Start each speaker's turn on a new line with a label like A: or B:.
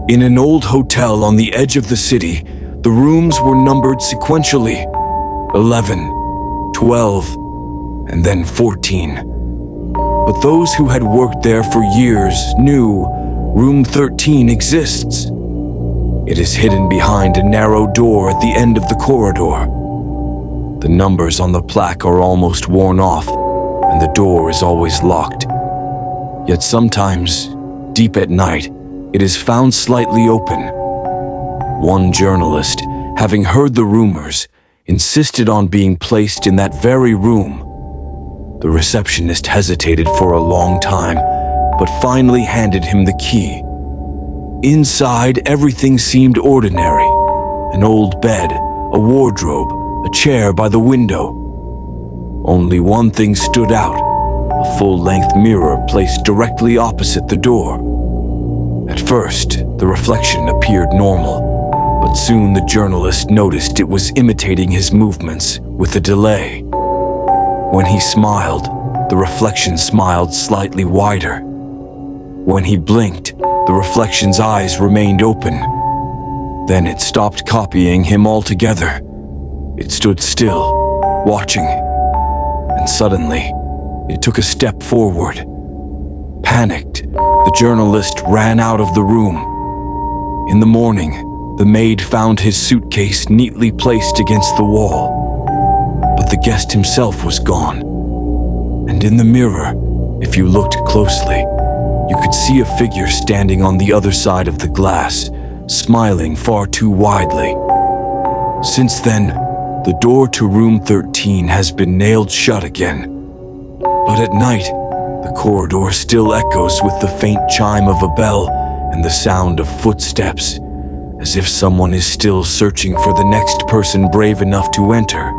A: In an old hotel on the edge of the city, the rooms were numbered sequentially: 11, 12, and then 14. But those who had worked there for years knew room 13 exists. It is hidden behind a narrow door at the end of the corridor. The numbers on the plaque are almost worn off, and the door is always locked. Yet sometimes, deep at night, it is found slightly open. One journalist, having heard the rumors, insisted on being placed in that very room. The receptionist hesitated for a long time, but finally handed him the key. Inside, everything seemed ordinary: an old bed, a wardrobe, a chair by the window. Only one thing stood out: a full-length mirror placed directly opposite the door. At first, the reflection appeared normal, but soon the journalist noticed it was imitating his movements with a delay. When he smiled, the reflection smiled slightly wider. When he blinked, the reflection's eyes remained open. Then it stopped copying him altogether. It stood still, watching, and suddenly, it took a step forward. Panicked, the journalist ran out of the room. In the morning, the maid found his suitcase neatly placed against the wall. But the guest himself was gone. And in the mirror, if you looked closely, you could see a figure standing on the other side of the glass, smiling far too widely. Since then, the door to room 13 has been nailed shut again. But at night, the corridor still echoes with the faint chime of a bell and the sound of footsteps, as if someone is still searching for the next person brave enough to enter.